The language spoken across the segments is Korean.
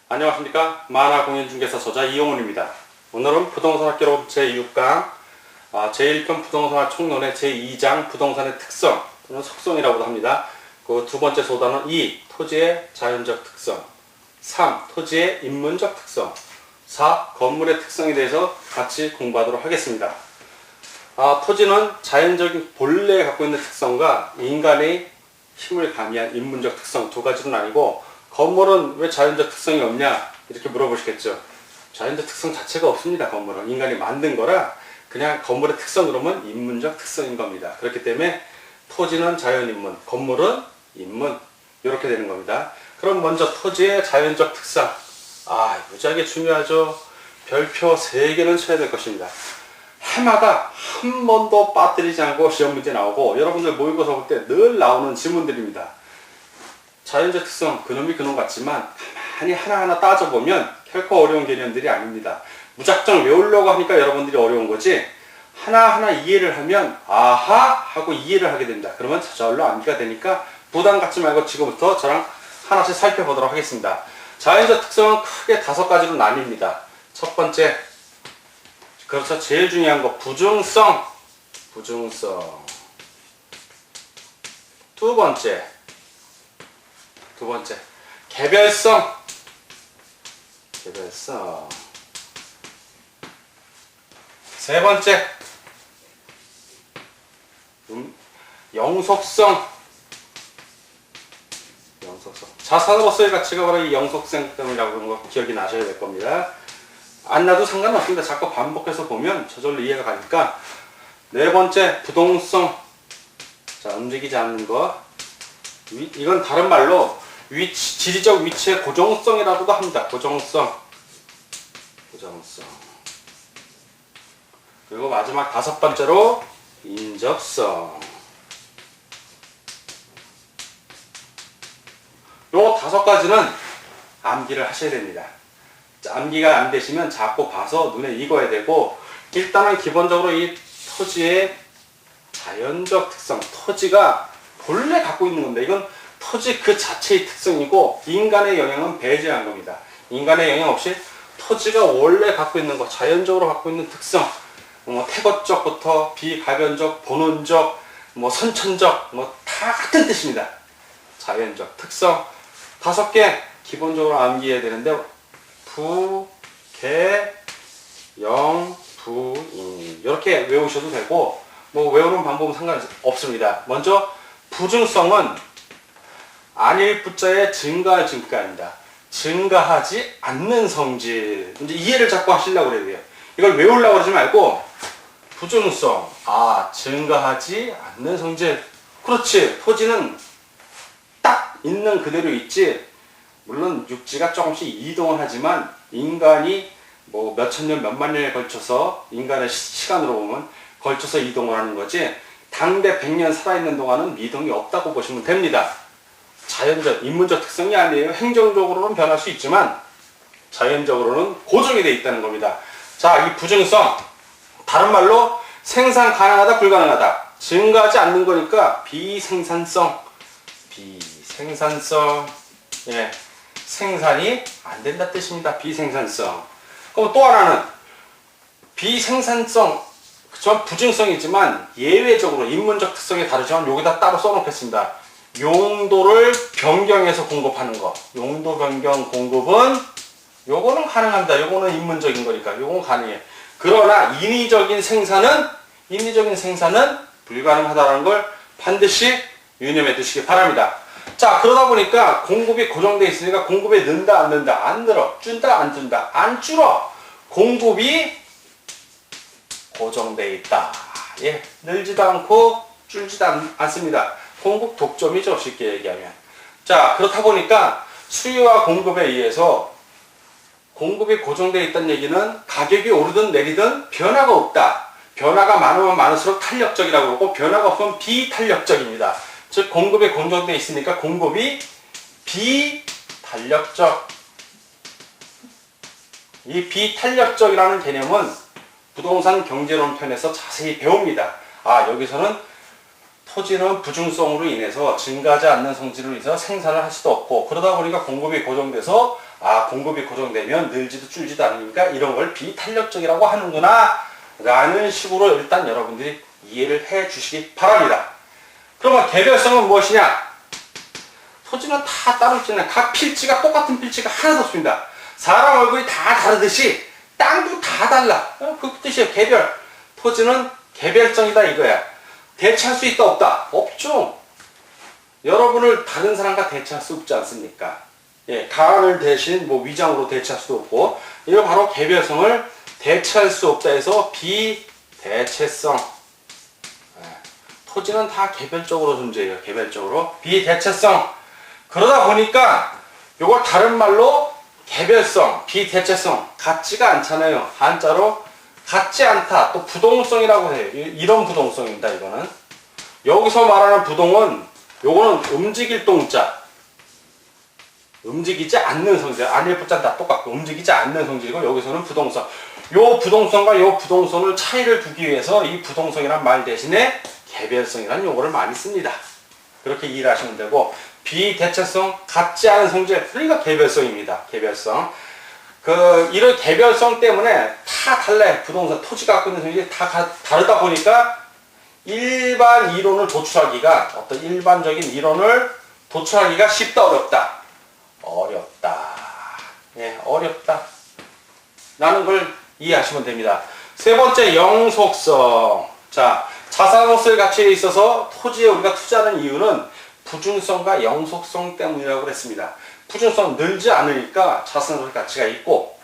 안녕하십니까. 만화공인중개사 저자 이용훈입니다. 오늘은 부동산학개론 제6강 제1편 부동산학 총론의 제2장 부동산의 특성 또는 속성이라고도 합니다. 그 두 번째 소단은 2. 토지의 자연적 특성, 3. 토지의 인문적 특성, 4. 건물의 특성에 대해서 같이 공부하도록 하겠습니다. 토지는 자연적인 본래 갖고 있는 특성과 인간의 힘을 가미한 인문적 특성 두 가지로 나뉘고, 건물은 왜 자연적 특성이 없냐 이렇게 물어보시겠죠. 자연적 특성 자체가 없습니다. 건물은 인간이 만든 거라 그냥 건물의 특성 그러면 인문적 특성인 겁니다. 그렇기 때문에 토지는 자연인문, 건물은 인문, 이렇게 되는 겁니다. 그럼 먼저 토지의 자연적 특성, 무지하게 중요하죠. 별표 3개는 쳐야 될 것입니다. 해마다 한 번도 빠뜨리지 않고 시험 문제 나오고 여러분들 모의고사 볼 때 늘 나오는 질문들입니다. 자연적 특성, 그놈이 그놈 같지만 가만히 하나하나 따져보면 결코 어려운 개념들이 아닙니다. 무작정 외우려고 하니까 여러분들이 어려운 거지, 하나하나 이해를 하면 아하 하고 이해를 하게 됩니다. 그러면 저절로 암기가 되니까 부담 갖지 말고 지금부터 저랑 하나씩 살펴보도록 하겠습니다. 자연적 특성은 크게 5가지로 나뉩니다. 첫 번째, 그렇죠, 제일 중요한 거 부중성. 두 번째 개별성. 세 번째 영속성. 자산으로서의 가치가 바로 이 영속성 때문이라고 하는 거 기억이 나셔야 될 겁니다. 안 나도 상관없습니다. 자꾸 반복해서 보면 저절로 이해가 가니까. 네 번째 부동성. 움직이지 않는 거. 이건 다른 말로 지리적 위치의 고정성이라고도 합니다. 고정성. 그리고 마지막 5번째로 인접성. 요 5가지는 암기를 하셔야 됩니다. 암기가 안 되시면 자꾸 봐서 눈에 익어야 되고, 일단은 기본적으로 이 토지의 자연적 특성, 토지가 본래 갖고 있는 건데 이건 토지 그 자체의 특성이고 인간의 영향은 배제한 겁니다. 인간의 영향 없이 토지가 원래 갖고 있는 거, 자연적으로 갖고 있는 특성, 태거적부터 비가변적, 본원적, 선천적, 다 같은 뜻입니다. 자연적 특성 5개 기본적으로 암기해야 되는데, 부, 개, 영, 부, 인 이렇게 외우셔도 되고, 외우는 방법은 상관없습니다. 먼저 부중성은 안일 부자의 증가할 증가입니다. 증가하지 않는 성질. 이제 이해를 자꾸 하시려고 그래야 돼요. 이걸 외우려고 그러지 말고 부중성, 증가하지 않는 성질. 그렇지, 토지는 딱 있는 그대로 있지, 물론 육지가 조금씩 이동을 하지만 인간이 몇천 년, 몇만 년에 걸쳐서, 인간의 시간으로 보면 걸쳐서 이동을 하는 거지, 당대 100년 살아있는 동안은 미동이 없다고 보시면 됩니다. 자연적, 인문적 특성이 아니에요. 행정적으로는 변할 수 있지만 자연적으로는 고정이 되어 있다는 겁니다. 자, 이 부증성, 다른 말로 생산 가능하다, 불가능하다. 증가하지 않는 거니까 비생산성. 예, 생산이 안 된다 뜻입니다. 비생산성. 그럼 또 하나는 비생산성, 그쵸? 부증성이지만 예외적으로 인문적 특성이 다르지만 여기다 따로 써놓겠습니다. 용도를 변경해서 공급하는 거. 용도 변경 공급은 요거는 가능합니다. 요거는 인문적인 거니까 요건 가능해. 그러나 인위적인 생산은 불가능하다는 걸 반드시 유념해 두시기 바랍니다. 자, 그러다 보니까 공급이 고정되어 있으니까 공급이 는다 안 는다? 안 늘어. 준다 안 준다? 안 줄어. 공급이 고정되어 있다. 예, 늘지도 않고 줄지도 않습니다. 공급 독점이죠, 쉽게 얘기하면. 자, 그렇다 보니까 수요와 공급에 의해서 공급이 고정되어 있다는 얘기는 가격이 오르든 내리든 변화가 없다. 변화가 많으면 많을수록 탄력적이라고 그러고, 변화가 없으면 비탄력적입니다. 즉 공급이 고정되어 있으니까 공급이 비탄력적. 이 비탄력적이라는 개념은 부동산 경제론 편에서 자세히 배웁니다. 여기서는 토지는 부중성으로 인해서 증가하지 않는 성질로 인해서 생산을 할 수도 없고, 그러다 보니까 공급이 고정돼서 공급이 고정되면 늘지도 줄지도 않으니까 이런 걸 비탄력적이라고 하는구나 라는 식으로 일단 여러분들이 이해를 해 주시기 바랍니다. 그러면 개별성은 무엇이냐? 토지는 다 따로지는 각 필지가 똑같은 필지가 하나도 없습니다. 사람 얼굴이 다 다르듯이 땅도 다 달라. 그 뜻이에요. 개별. 토지는 개별성이다 이거야. 대체할 수 있다 없다? 없죠. 여러분을 다른 사람과 대체할 수 없지 않습니까? 예, 가안을 대신 위장으로 대체할 수도 없고, 이거 바로 개별성을 대체할 수 없다 해서 비대체성. 예, 토지는 다 개별적으로 존재해요. 개별적으로. 비대체성. 그러다 보니까 이걸 다른 말로 개별성, 비대체성 같지가 않잖아요. 한자로 같지 않다. 또 부동성이라고 해요. 이런 부동성입니다. 이거는. 여기서 말하는 부동은 요거는 움직일 동자. 움직이지 않는 성질. 안일 붙자 다 똑같고 움직이지 않는 성질이고, 여기서는 부동성. 요 부동성과 요 부동성을 차이를 두기 위해서 이 부동성이란 말 대신에 개별성이라는 용어를 많이 씁니다. 그렇게 이해를 하시면 되고, 비대체성, 같지 않은 성질, 그러니까 개별성입니다. 개별성. 이런 개별성 때문에 다 달라요. 부동산, 토지가 갖고 있는 성질이 다 다르다 보니까 일반 이론을 도출하기가, 어떤 일반적인 이론을 도출하기가 쉽다, 어렵다? 어렵다. 예, 어렵다. 라는 걸 이해하시면 됩니다. 세 번째, 영속성. 자, 자산으로서의 가치에 있어서 토지에 우리가 투자하는 이유는 부중성과 영속성 때문이라고 했습니다. 부중성, 늘지 않으니까 자산으로서의 가치가 있고,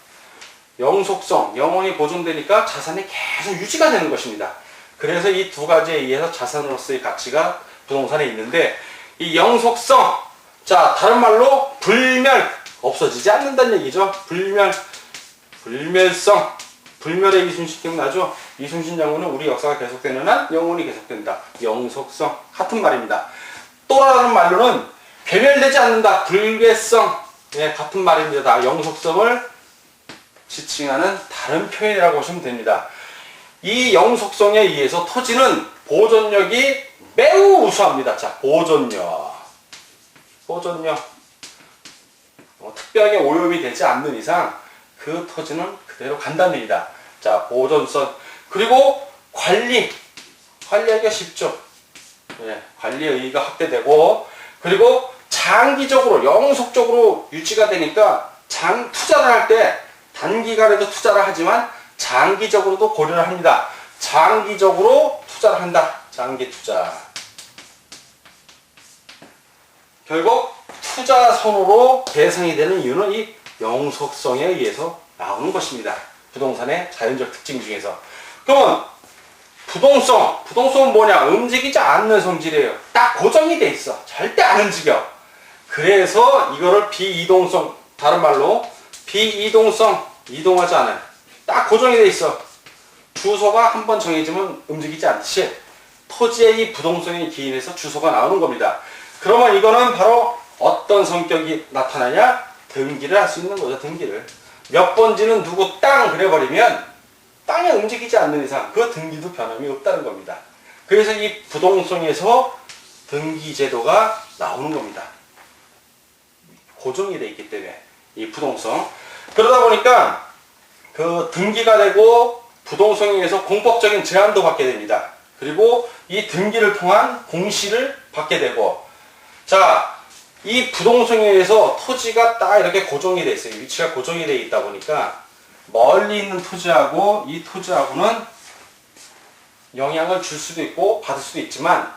영속성, 영원히 보존되니까 자산이 계속 유지가 되는 것입니다. 그래서 이 두 가지에 의해서 자산으로서의 가치가 부동산에 있는데, 이 영속성, 자, 다른 말로 불멸, 없어지지 않는다는 얘기죠. 불멸성, 불멸의 이순신 기억나죠? 이순신 장군은 우리 역사가 계속되는 한 영원히 계속된다. 영속성, 같은 말입니다. 또라는 말로는 괴멸되지 않는다. 불괴성, 예, 같은 말입니다. 다 영속성을 지칭하는 다른 표현이라고 보시면 됩니다. 이 영속성에 의해서 토지는 보존력이 매우 우수합니다. 자, 보존력. 특별하게 오염이 되지 않는 이상 그 토지는 그대로 간답니다. 자, 보존성. 그리고 관리하기가 쉽죠. 예, 관리 의의가 확대되고, 그리고 장기적으로, 영속적으로 유지가 되니까 투자를 할 때 단기간에도 투자를 하지만 장기적으로도 고려를 합니다. 장기적으로 투자를 한다. 장기 투자. 결국 투자 선호로 대상이 되는 이유는 이 영속성에 의해서 나오는 것입니다. 부동산의 자연적 특징 중에서. 그러면 부동성은 뭐냐? 움직이지 않는 성질이에요. 딱 고정이 돼 있어. 절대 안 움직여. 그래서 이거를 비이동성, 다른 말로 비이동성, 이동하지 않아요. 딱 고정이 돼 있어. 주소가 한번 정해지면 움직이지 않듯이 토지의 이 부동성에 기인해서 주소가 나오는 겁니다. 그러면 이거는 바로 어떤 성격이 나타나냐? 등기를 할 수 있는 거죠. 등기를. 몇 번지는 누구 땅 그래버리면 땅에 움직이지 않는 이상 그 등기도 변함이 없다는 겁니다. 그래서 이 부동성에서 등기 제도가 나오는 겁니다. 고정이 되어 있기 때문에 이 부동성. 그러다 보니까 그 등기가 되고 부동성에 의해서 공법적인 제한도 받게 됩니다. 그리고 이 등기를 통한 공시를 받게 되고, 자, 이 부동성에 의해서 토지가 딱 이렇게 고정이 되어 있어요. 위치가 고정이 되어 있다 보니까 멀리 있는 토지하고 이 토지하고는 영향을 줄 수도 있고 받을 수도 있지만,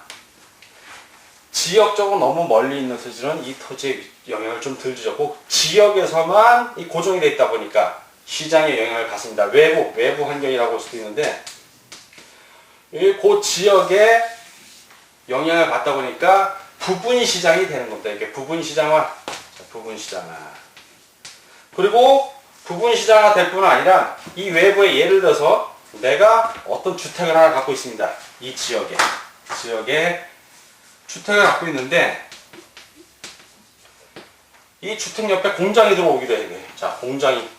지역적으로 너무 멀리 있는 토지는 이 토지에 영향을 좀 덜 주고, 지역에서만 이 고정이 되어 있다 보니까 시장에 영향을 받습니다. 외부 환경이라고 할 수도 있는데, 그 지역에 영향을 받다 보니까 부분 시장이 되는 겁니다. 이렇게 부분 시장화. 그리고 부분 시장화 될 뿐만 아니라 이 외부에, 예를 들어서 내가 어떤 주택을 하나 갖고 있습니다. 이 지역에 주택을 갖고 있는데, 이 주택 옆에 공장이 들어오기도 해요. 자, 공장이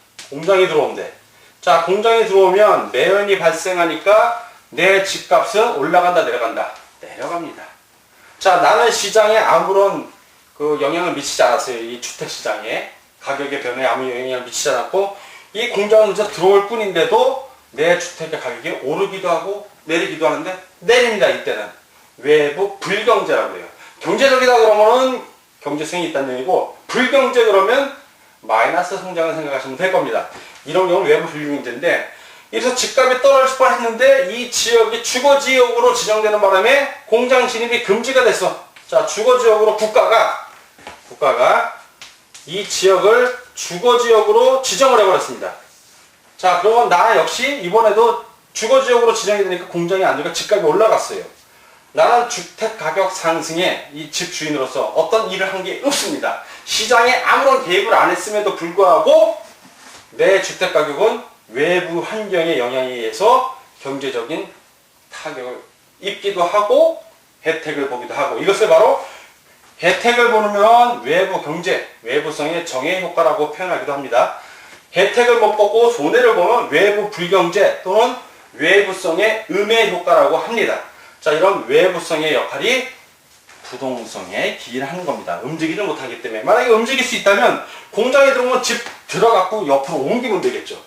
들어온대. 자, 공장이 들어오면 매연이 발생하니까 내 집값은 올라간다, 내려간다? 내려갑니다. 자, 나는 시장에 아무런 그 영향을 미치지 않았어요. 이 주택시장에. 가격의 변화에 아무 영향을 미치지 않았고, 이 공장은 이제 들어올 뿐인데도 내 주택의 가격이 오르기도 하고 내리기도 하는데 내립니다. 이때는 외부 불경제라고 해요. 경제적이다 그러면은 경제성이 있다는 얘기고, 불경제 그러면 마이너스 성장을 생각하시면 될 겁니다. 이런 경우는 외부 불경제인데, 그래서 집값이 떨어질 뻔했는데 이 지역이 주거지역으로 지정되는 바람에 공장 진입이 금지가 됐어. 자, 주거지역으로 국가가 이 지역을 주거지역으로 지정을 해버렸습니다. 자, 그러면 나 역시 이번에도 주거지역으로 지정이 되니까 공장이 안 되니까 집값이 올라갔어요. 나는 주택 가격 상승에 이 집 주인으로서 어떤 일을 한 게 없습니다. 시장에 아무런 개입을 안 했음에도 불구하고 내 주택 가격은 외부 환경의 영향에 의해서 경제적인 타격을 입기도 하고 혜택을 보기도 하고, 이것을 바로 혜택을 보면 외부 경제, 외부성의 정해 효과라고 표현하기도 합니다. 혜택을 못 보고 손해를 보면 외부 불경제 또는 외부성의 음해 효과라고 합니다. 자, 이런 외부성의 역할이 부동성에 기인하는 겁니다. 움직이지 못하기 때문에. 만약에 움직일 수 있다면 공장에 들어오면 집 들어갖고 옆으로 옮기면 되겠죠.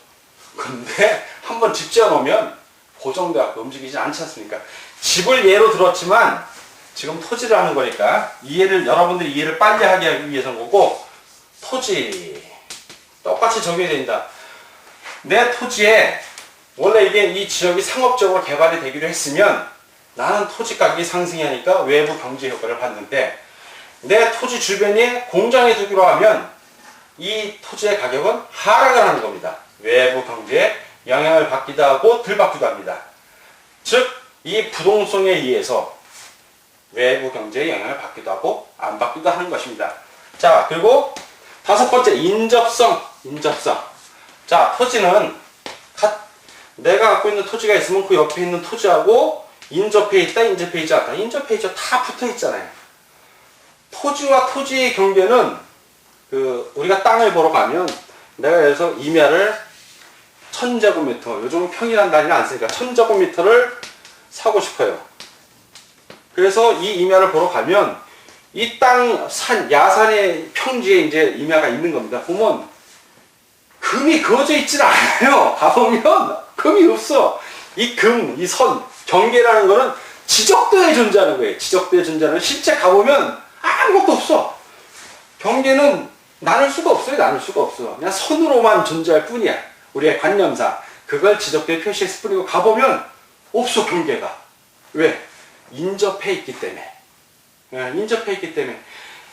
근데 한번 집 지어 놓으면 고정되어 움직이지 않지 않습니까? 집을 예로 들었지만 지금 토지를 하는 거니까 여러분들이 이해를 빨리 하기 위해서인 거고, 토지 똑같이 적용이 됩니다. 내 토지에 원래 이 지역이 상업적으로 개발이 되기로 했으면 나는 토지 가격이 상승이 하니까 외부 경제 효과를 받는데, 내 토지 주변에 공장에 두기로 하면 이 토지의 가격은 하락을 하는 겁니다. 외부 경제에 영향을 받기도 하고 덜 받기도 합니다. 즉, 이 부동성에 의해서 외부 경제에 영향을 받기도 하고 안 받기도 하는 것입니다. 자, 그리고 다섯 번째, 인접성. 자, 토지는 내가 갖고 있는 토지가 있으면 그 옆에 있는 토지하고 인접해 있다, 인접해 있지 않다. 인접해 있죠. 다 붙어 있잖아요. 토지와 토지의 경계는 우리가 땅을 보러 가면 내가 여기서 임야를 1000제곱미터, 요즘은 평이란 단위는 안 쓰니까 1000제곱미터를 사고 싶어요. 그래서 이 임야를 보러 가면 이 땅, 야산의 평지에 이제 임야가 있는 겁니다. 보면 금이 그어져 있지는 않아요. 가보면 금이 없어. 이 선, 경계라는 거는 지적도에 존재하는 거예요. 지적도에 존재하는, 실제 가보면 아무것도 없어. 경계는 나눌 수가 없어요. 그냥 선으로만 존재할 뿐이야. 우리의 관념상. 그걸 지적도에 표시했을 뿐이고, 가보면 없어, 경계가. 왜? 인접해 있기 때문에.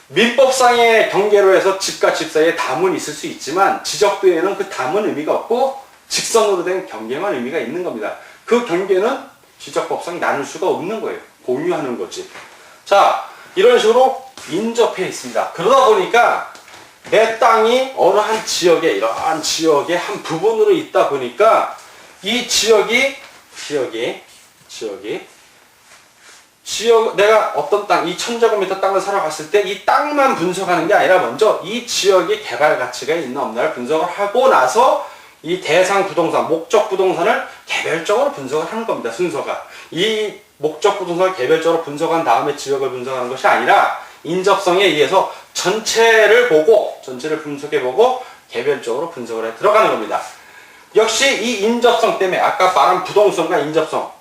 민법상의 경계로 해서 집과 집 사이에 담은 있을 수 있지만, 지적도에는 그 담은 의미가 없고 직선으로 된 경계만 의미가 있는 겁니다. 그 경계는 지적법상 나눌 수가 없는 거예요. 공유하는 거지. 자, 이런 식으로 인접해 있습니다. 그러다 보니까 내 땅이 어느 한 지역에, 이러한 지역의 한 부분으로 있다 보니까 이 지역이 내가 어떤 땅, 이 1000제곱미터 땅을 사러 갔을 때 이 땅만 분석하는 게 아니라 먼저 이 지역의 개발 가치가 있나 없나를 분석을 하고 나서 이 대상 부동산, 목적 부동산을 개별적으로 분석을 하는 겁니다. 순서가. 이 목적 부동산을 개별적으로 분석한 다음에 지역을 분석하는 것이 아니라 인접성에 의해서 전체를 분석해보고 개별적으로 분석을 해 들어가는 겁니다. 역시 이 인접성 때문에 아까 말한 부동성과 인접성,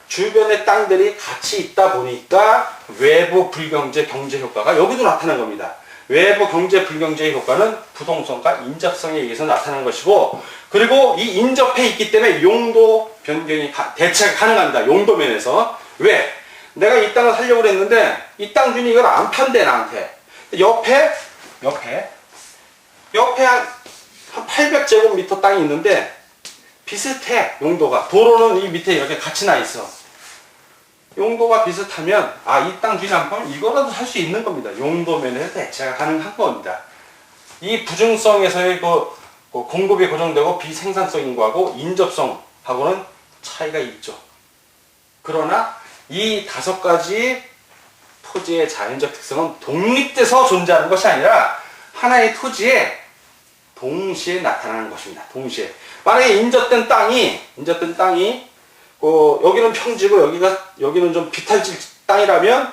주변의 땅들이 같이 있다 보니까 외부 불경제 경제 효과가 여기도 나타난 겁니다. 외부 경제 불경제의 효과는 부동성과 인접성에 의해서 나타난 것이고, 그리고 이 인접해 있기 때문에 용도 변경이 대체가 가능합니다. 용도 면에서. 왜? 내가 이 땅을 살려고 했는데 이 땅 주인이 이걸 안 판대, 나한테. 옆에 한 800제곱미터 땅이 있는데 비슷해, 용도가. 도로는 이 밑에 이렇게 같이 나 있어. 용도가 비슷하면 이 땅 주인 안 팔면 이거라도 살 수 있는 겁니다. 용도 면에서 대체가 가능한 겁니다. 이 부증성에서의 공급이 고정되고 비생산성인 거하고 인접성하고는 차이가 있죠. 그러나 이 5가지 토지의 자연적 특성은 독립돼서 존재하는 것이 아니라 하나의 토지에 동시에 나타나는 것입니다. 동시에. 만약에 인접된 땅이 여기는 평지고 여기는 좀 비탈질 땅이라면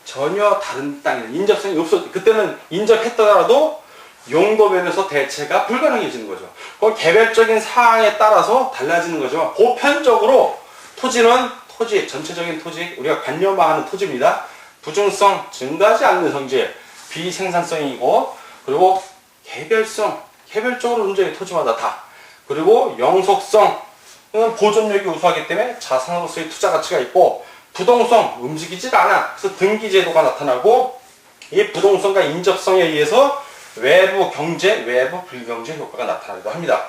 전혀 다른 땅이는 인접성이 없어. 그때는 인접했더라도 용도 면에서 대체가 불가능해지는 거죠. 그 개별적인 사항에 따라서 달라지는 거죠. 보편적으로 토지는 토지, 전체적인 토지, 우리가 관념화하는 토지입니다. 부중성, 증가하지 않는 성질, 비생산성이고, 그리고 개별성, 개별적으로 존재의 토지마다 다. 그리고 영속성, 보존력이 우수하기 때문에 자산으로서의 투자 가치가 있고, 부동성, 움직이질 않아. 그래서 등기제도가 나타나고, 이 부동성과 인접성에 의해서 외부 경제, 외부 불경제 효과가 나타나기도 합니다.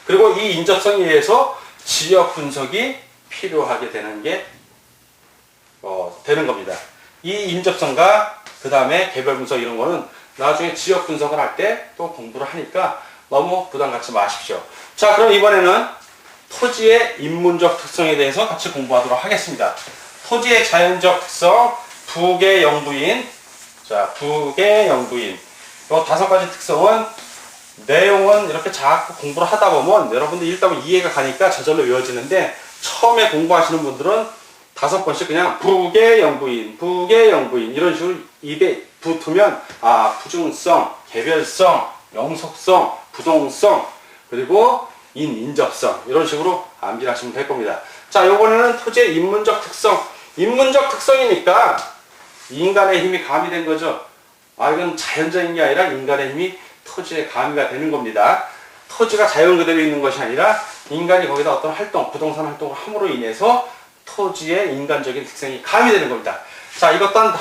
그리고 이 인접성에 의해서 지역 분석이 필요하게 되는 게 되는 겁니다. 이 인접성과 그 다음에 개별 분석 이런 거는 나중에 지역 분석을 할 때 또 공부를 하니까 너무 부담 갖지 마십시오. 자, 그럼 이번에는 토지의 인문적 특성에 대해서 같이 공부하도록 하겠습니다. 토지의 자연적 특성, 북의 영부인. 자, 북의 영부인. 이 5가지 특성은 내용은 이렇게 자꾸 공부를 하다 보면 여러분들 일단 이해가 가니까 저절로 외워지는데, 처음에 공부하시는 분들은 5번씩 그냥 북의 영부인, 북의 영부인 이런 식으로 입에 붙으면 부중성, 개별성, 영속성, 부동성, 그리고 인접성 이런 식으로 암기를 하시면 될 겁니다. 자, 이번에는 토지의 인문적 특성. 인문적 특성이니까 인간의 힘이 가미된 거죠. 이건 자연적인 게 아니라 인간의 힘이 토지에 가미가 되는 겁니다. 토지가 자연 그대로 있는 것이 아니라 인간이 거기다 어떤 활동, 부동산 활동을 함으로 인해서 토지의 인간적인 특성이 가미되는 겁니다. 자, 이것도 한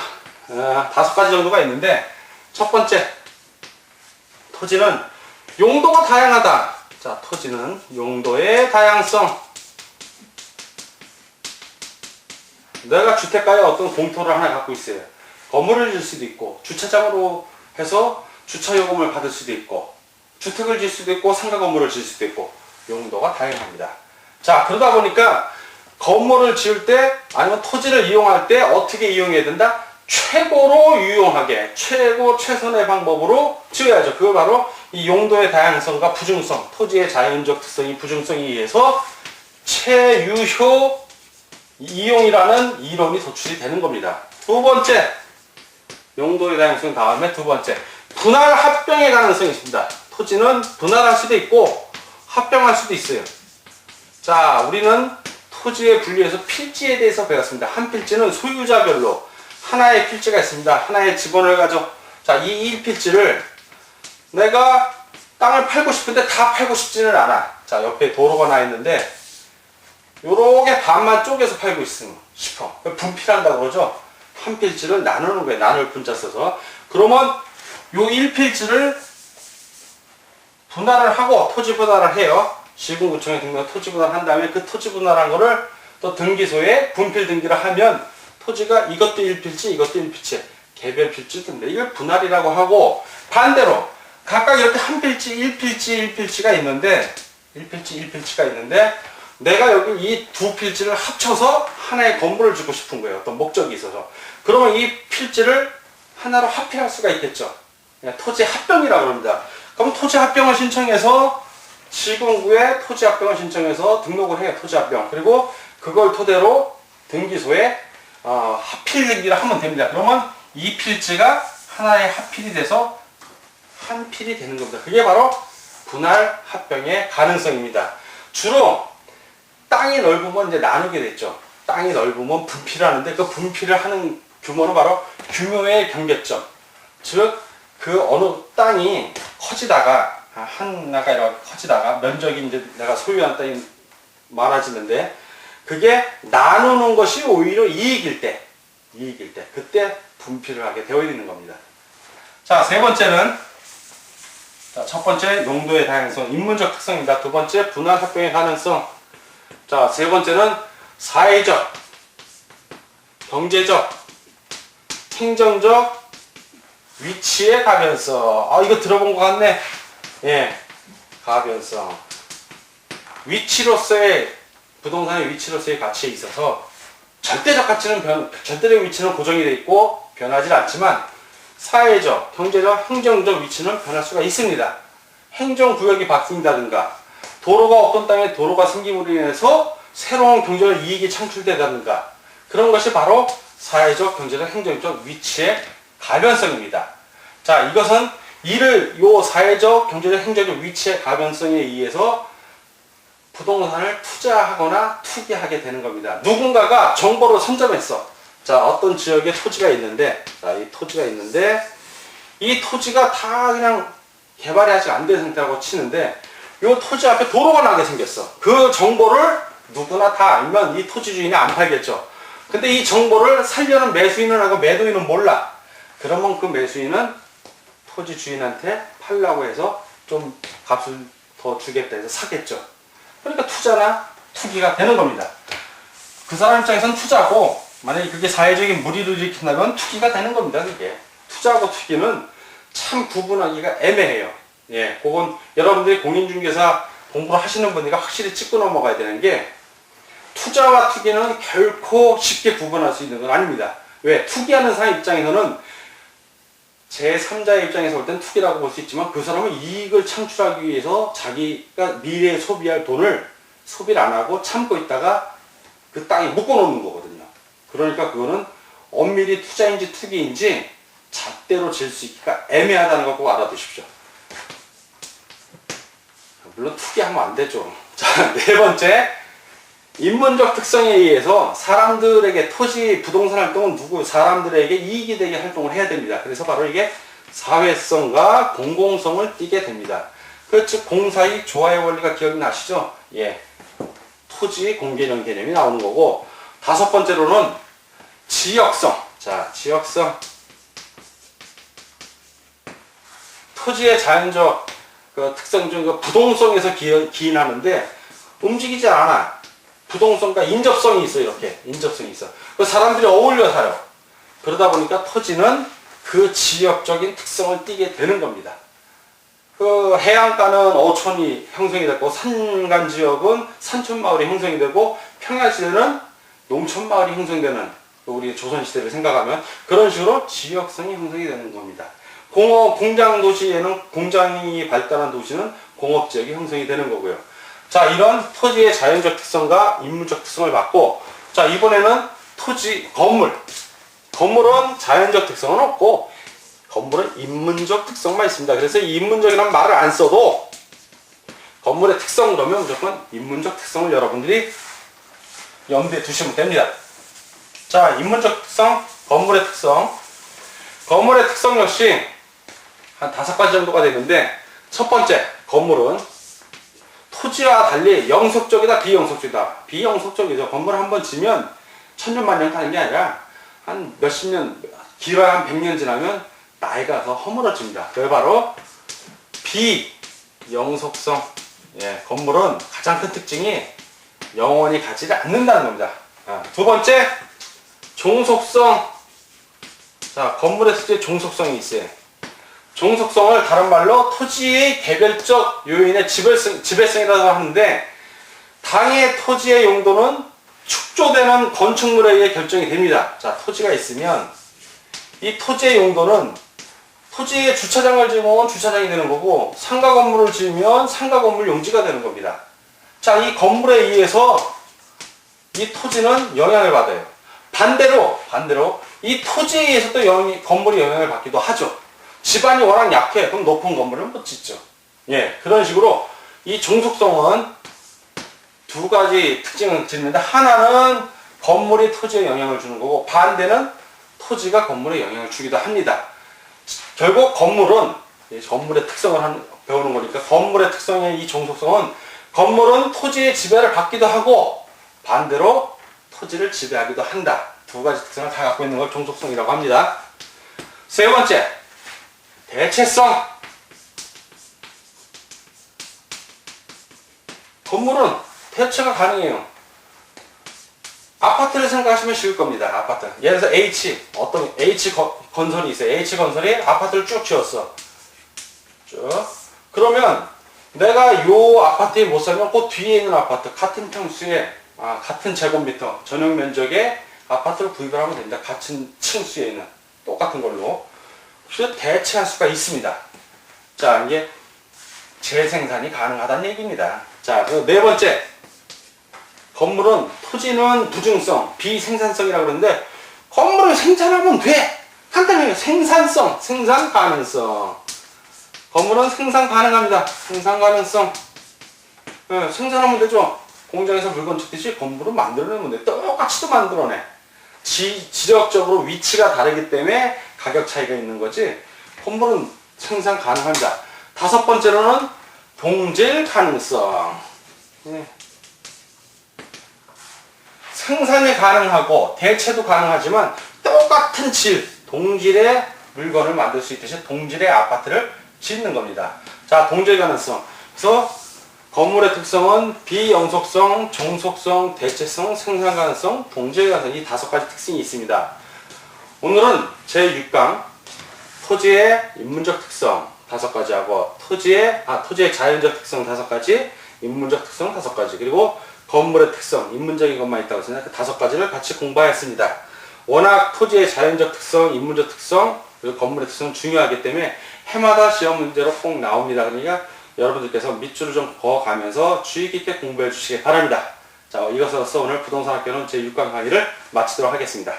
5가지 정도가 있는데, 첫 번째, 토지는 용도가 다양하다. 자, 토지는 용도의 다양성. 내가 주택가에 어떤 공터를 하나 갖고 있어요. 건물을 지을 수도 있고, 주차장으로 해서 주차요금을 받을 수도 있고, 주택을 지을 수도 있고, 상가 건물을 지을 수도 있고, 용도가 다양합니다. 자, 그러다 보니까 건물을 지을 때 아니면 토지를 이용할 때 어떻게 이용해야 된다? 최고로 유용하게, 최선의 방법으로 지어야죠. 그걸 바로 이 용도의 다양성과 부중성, 토지의 자연적 특성이 부중성에 의해서 최유효 이용이라는 이론이 도출이 되는 겁니다. 두 번째, 용도의 다양성 다음에 두 번째, 분할 합병의 가능성이 있습니다. 토지는 분할할 수도 있고 합병할 수도 있어요. 자, 우리는 토지에 분리해서 필지에 대해서 배웠습니다. 한 필지는 소유자별로 하나의 필지가 있습니다. 하나의 지번을 가져. 자, 이 1필지를 내가 땅을 팔고 싶은데 다 팔고 싶지는 않아. 자, 옆에 도로가 나 있는데 요렇게 반만 쪼개서 팔고 싶어. 분필한다고 그러죠. 한 필지를 나누는 거예요. 나눌 분자 써서. 그러면 요 1필지를 분할을 하고 토지 분할을 해요. 시군구청에 등록 토지 분할한 다음에 그 토지 분할한 거를 또 등기소에 분필 등기를 하면 토지가 이것도 1필지, 이것도 1필지, 개별 필지 등대. 이걸 분할이라고 하고, 반대로 각각 이렇게 한 필지, 1필지가 있는데, 1필지가 있는데, 내가 여기 이 두 필지를 합쳐서 하나의 건물을 짓고 싶은 거예요. 어떤 목적이 있어서. 그러면 이 필지를 하나로 합의할 수가 있겠죠. 토지 합병이라고 합니다. 그럼 토지 합병을 신청해서 시군구에 토지 합병을 신청해서 등록을 해요. 토지 합병. 그리고 그걸 토대로 등기소에 합필 등기를 하면 됩니다. 그러면 이 필지가 하나의 합필이 돼서 한 필이 되는 겁니다. 그게 바로 분할 합병의 가능성입니다. 주로 땅이 넓으면 이제 나누게 됐죠. 땅이 넓으면 분필을 하는데 그 분필을 하는 규모는 바로 규모의 경계점. 즉, 그 어느 땅이 커지다가 하나가 이렇게 커지다가 면적이 이제 내가 소유한 땅이 많아지는데 그게 나누는 것이 오히려 이익일 때 그때 분필을 하게 되어 있는 겁니다. 자, 세 번째는 첫 번째 용도의 다양성, 인문적 특성입니다. 두 번째 분할 합병의 가능성. 자, 세 번째는 사회적, 경제적, 행정적 위치의 가변성. 이거 들어본 것 같네. 예, 가변성. 위치로서의, 부동산의 위치로서의 가치에 있어서 절대적 가치는 절대적 위치는 고정이 되어 있고 변하지 않지만 사회적, 경제적, 행정적 위치는 변할 수가 있습니다. 행정구역이 바뀐다든가, 도로가 없던 땅에 도로가 생김으로 인해서 새로운 경제적 이익이 창출되다든가, 그런 것이 바로 사회적, 경제적, 행정적 위치의 가변성입니다. 자, 이것은 요 사회적, 경제적, 행정적 위치의 가변성에 의해서 부동산을 투자하거나 투기하게 되는 겁니다. 누군가가 정보를 선점했어. 자, 어떤 지역에 토지가 있는데, 자, 이 토지가 있는데, 이 토지가 다 그냥 개발이 아직 안 된 상태라고 치는데, 이 토지 앞에 도로가 나게 생겼어. 그 정보를 누구나 다 알면 이 토지 주인이 안 팔겠죠. 근데 이 정보를 살려는 매수인은 하고 매도인은 몰라. 그러면 그 매수인은 토지 주인한테 팔라고 해서 좀 값을 더 주겠다 해서 사겠죠. 그러니까 투자나 투기가 되는 겁니다. 그 사람 입장에서는 투자고, 만약에 그게 사회적인 물의를 일으킨다면 투기가 되는 겁니다. 그게 투자하고 투기는 참 구분하기가 애매해요. 예, 그건 여러분들이 공인중개사 공부를 하시는 분이니까 확실히 짚고 넘어가야 되는 게, 투자와 투기는 결코 쉽게 구분할 수 있는 건 아닙니다. 왜? 투기하는 사람 입장에서는 제3자의 입장에서 볼 땐 투기라고 볼 수 있지만, 그 사람은 이익을 창출하기 위해서 자기가 미래에 소비할 돈을 소비를 안 하고 참고 있다가 그 땅에 묶어놓는 거거든요. 그러니까 그거는 엄밀히 투자인지 투기인지 잣대로 질 수 있기가 애매하다는 거 꼭 알아두십시오. 물론 투기하면 안 되죠. 자, 네 번째, 인문적 특성에 의해서 사람들에게 토지, 부동산 활동은 사람들에게 이익이 되게 활동을 해야 됩니다. 그래서 바로 이게 사회성과 공공성을 띠게 됩니다. 즉 공사이익 조화의 원리가 기억이 나시죠? 예, 토지 공개념 개념이 나오는 거고, 다섯 번째로는 지역성. 자, 지역성. 토지의 자연적 특성 중 부동성에서 기인하는데 움직이지 않아. 부동성과 인접성이 있어. 이렇게 인접성이 있어. 사람들이 어울려 살아요. 그러다 보니까 토지는 그 지역적인 특성을 띠게 되는 겁니다. 그 해안가는 어촌이 형성이 됐고, 산간 지역은 산촌마을이 형성이 되고, 평야지대는 농촌마을이 형성되는, 우리 조선시대를 생각하면 그런 식으로 지역성이 형성이 되는 겁니다. 공장 도시에는, 공장이 발달한 도시는 공업지역이 형성이 되는 거고요. 자, 이런 토지의 자연적 특성과 인문적 특성을 받고, 자, 이번에는 토지, 건물은 자연적 특성은 없고, 건물은 인문적 특성만 있습니다. 그래서 이 인문적이라는 말을 안 써도 건물의 특성 그러면 무조건 인문적 특성을 여러분들이 염두에 두시면 됩니다. 자, 인문적 특성, 건물의 특성. 건물의 특성 역시 한 5가지 정도가 되는데, 첫 번째, 건물은 토지와 달리 영속적이다, 비영속적이다. 비영속적이죠. 건물 한번 지면 천년만년 가는 게 아니라 한 몇십 년, 길어야 한 100년 지나면 나이가 더 허물어집니다. 그게 바로 비영속성. 예, 건물은 가장 큰 특징이 영원히 가지를 않는다는 겁니다. 두 번째, 종속성. 자, 건물의 특징에 종속성이 있어요. 종속성을 다른 말로 토지의 개별적 요인의 지배성이라고 하는데, 당의 토지의 용도는 축조되는 건축물에 의해 결정이 됩니다. 자, 토지가 있으면 이 토지의 용도는, 토지에 주차장을 지으면 주차장이 되는 거고, 상가 건물을 지으면 상가 건물 용지가 되는 겁니다. 자, 이 건물에 의해서 이 토지는 영향을 받아요. 반대로 이 토지에 의해서 또 건물이 영향을 받기도 하죠. 집안이 워낙 약해. 그럼 높은 건물은 못 짓죠. 예, 그런 식으로 이 종속성은 2가지 특징을 짓는데, 하나는 건물이 토지에 영향을 주는 거고, 반대는 토지가 건물에 영향을 주기도 합니다. 결국 건물은 건물의 특성을 배우는 거니까, 건물의 특성의 이 종속성은, 건물은 토지의 지배를 받기도 하고 반대로 토지를 지배하기도 한다. 2가지 특성을 다 갖고 있는 걸 종속성이라고 합니다. 세 번째, 대체성. 건물은 대체가 가능해요. 아파트를 생각하시면 쉬울 겁니다. 아파트. 예를 들어서 어떤 건설이 있어요. H건설이 아파트를 쭉 지었어. 그러면 내가 요 아파트에 못 살면 그 뒤에 있는 아파트, 같은 평수에, 같은 제곱미터, 전용 면적의 아파트를 구입을 하면 됩니다. 같은 층수에 있는, 똑같은 걸로. 그래서 대체할 수가 있습니다. 자, 이게 재생산이 가능하다는 얘기입니다. 자, 그 네 번째. 건물은, 토지는 부증성, 비생산성이라고 그러는데, 건물을 생산하면 돼. 간단해요. 생산성, 생산 가능성. 건물은 생산 가능합니다. 생산 가능성. 네, 생산하면 되죠. 공장에서 물건 찍듯이 건물을 만들어내면 돼. 똑같이도 만들어내. 지적적으로 위치가 다르기 때문에 가격 차이가 있는 거지. 건물은 생산 가능합니다. 다섯 번째로는 동질 가능성. 네. 생산이 가능하고 대체도 가능하지만 똑같은 질, 동질의 물건을 만들 수 있듯이 동질의 아파트를 짓는 겁니다. 자, 동질 가능성. 그래서 건물의 특성은 비영속성, 종속성, 대체성, 생산 가능성, 동질 가능성 이 다섯 가지 특징이 있습니다. 오늘은 제6강 토지의 인문적 특성 다섯 가지 하고 토지의 자연적 특성 다섯 가지, 인문적 특성 다섯 가지, 그리고 건물의 특성, 인문적인 것만 있다고 했으나 그 다섯 가지를 같이 공부하였습니다. 워낙 토지의 자연적 특성, 인문적 특성, 그리고 건물의 특성은 중요하기 때문에 해마다 시험 문제로 꼭 나옵니다. 그러니까 여러분들께서 밑줄을 좀 그어가면서 주의 깊게 공부해 주시기 바랍니다. 자, 이것으로서 오늘 부동산학교는 제6강 강의를 마치도록 하겠습니다.